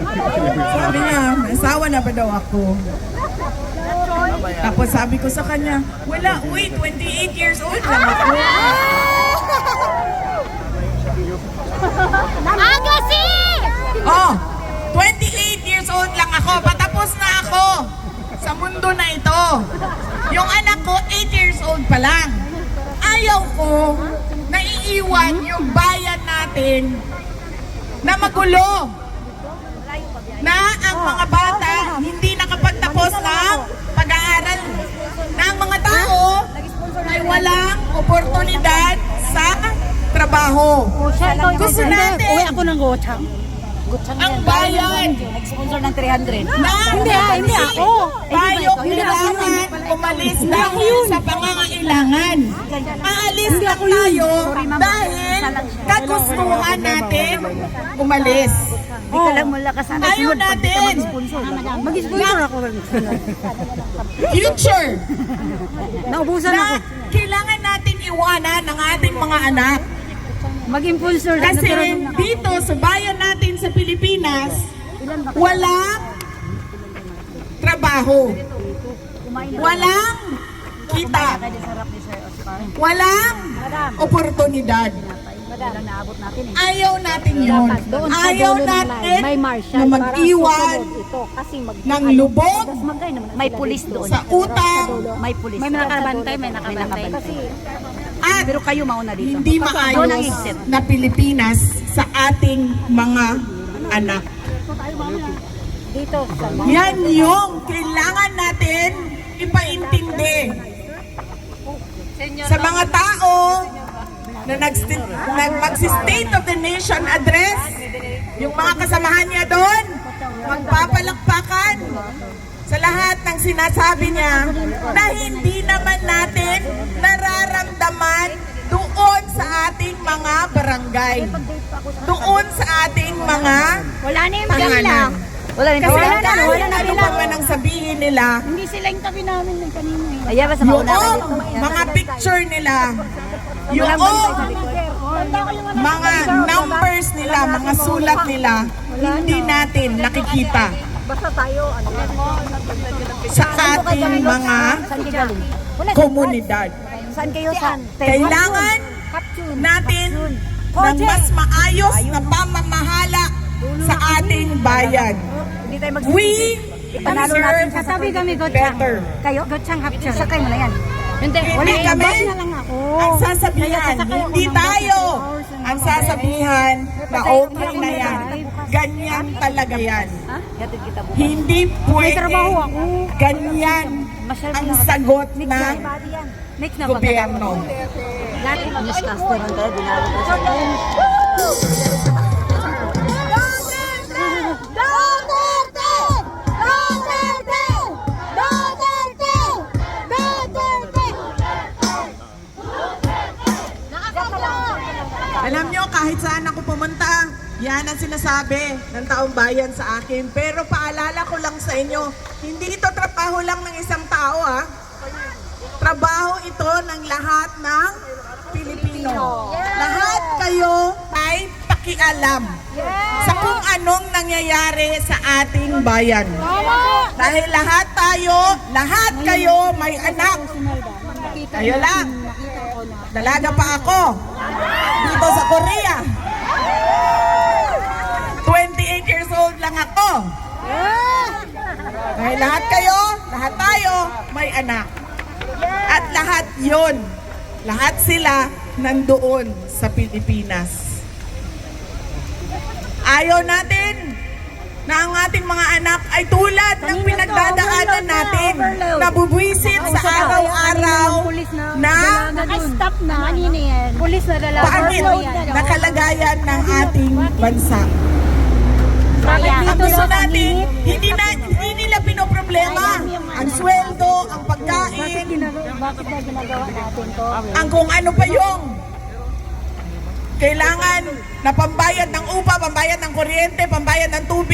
Sabi niya, asawa na ba daw ako? Tapos sabi ko sa kanya, wala, wait, 28 years old lang ako. Agasi! Oh, 28 years old lang ako. Patapos na ako sa mundo na ito. Yung anak ko, 8 years old pa lang. Ayaw ko na iiwan yung bayan natin na magulo. Na ang mga bata hindi nakapagtapos ng pag-aaral. Na ang mga tao ay walang oportunidad sa trabaho. Gusto natin Uwi ako ng gochang. ang bayan Nag-sponsor ng 300. na Hindi ako. tayo kailangan umalis dahil sa pangangailangan. Aalis lang tayo dahil kagustuhan natin umalis. Di ka lang mula ka sana. Ayaw natin Mag-sponsor ako. future Naubusan na kailangan natin iwanan ng ating mga anak. Mag-impulsor Kasi dito sa bayan natin sa Pilipinas, walang trabaho, walang kita, walang oportunidad. Ayaw natin yun. Ayaw natin na mag-iwan ng lubog may pulis doon. sa utang May pulis. May nakabantay, may nakabantay. at Pero kayo mauna dito. hindi Doon ang maayos exit. na Pilipinas sa ating mga anak. Dito. Yan yung kailangan natin ipaintindi sa mga tao na mag-State of the Nation address. Yung mga kasamahan niya doon, magpapalakpakan sa lahat ng sinasabi niya na hindi naman natin nararamdaman doon sa ating mga barangay, doon sa ating mga Wala na yung tahanan. Wala na Kasi wala na kahit na ano pa man ang sabihin nila, Hindi sila yung tabi namin ng kanina. Ayan ba sa yung mauna? mga picture nila, yung mga numbers nila, mga sulat nila, hindi natin nakikita sa ating mga komunidad. Saan kayo sa? Kailangan natin ng mas maayos na pamamahala sa ating bayan. Hindi tayo mag We Panalo natin deserve sa tabi kami gochang. better. Kayo gochang hapchang. Sakay mo na yan. Hindi, Hindi kami na lang ako. ang sasabihan, hindi tayo ang sasabihan na okay na yan. Ganyan talaga yan. Ha? Gatid kita bukas. Hindi May trabaho pwede ako. ganyan ang sagot ng Next na gobyerno. Lahat ng newscaster ang tayo dinalo ko sa Alam nyo, kahit saan ako pumunta, yan ang sinasabi ng taong bayan sa akin. Pero paalala ko lang sa inyo, hindi ito trabaho lang ng isang tao, ha? Trabaho ito ng lahat ng Pilipino. Lahat kayo ay pakialam sa kung anong nangyayari sa ating bayan. Dahil lahat kayo may anak. Kayo lang. Dalaga pa ako. Dito sa Korea. 28 years old lang ako. Dahil lahat tayo may anak. At lahat sila nandoon sa Pilipinas. Ayaw natin na ang ating mga anak ay tulad ng pinagdadaanan natin, nabubwisit sa araw-araw na stop na. Kanina yan. Pulis na dalawa. pangit na kalagayan ng ating bansa. Ang gusto natin, hindi nila pinoproblema ang sweldo, ang pagkain, Bakit na ginagawa natin to? ang kung ano pa yung kailangan na pambayad ng upa, pambayad ng kuryente, pambayad ng tubig.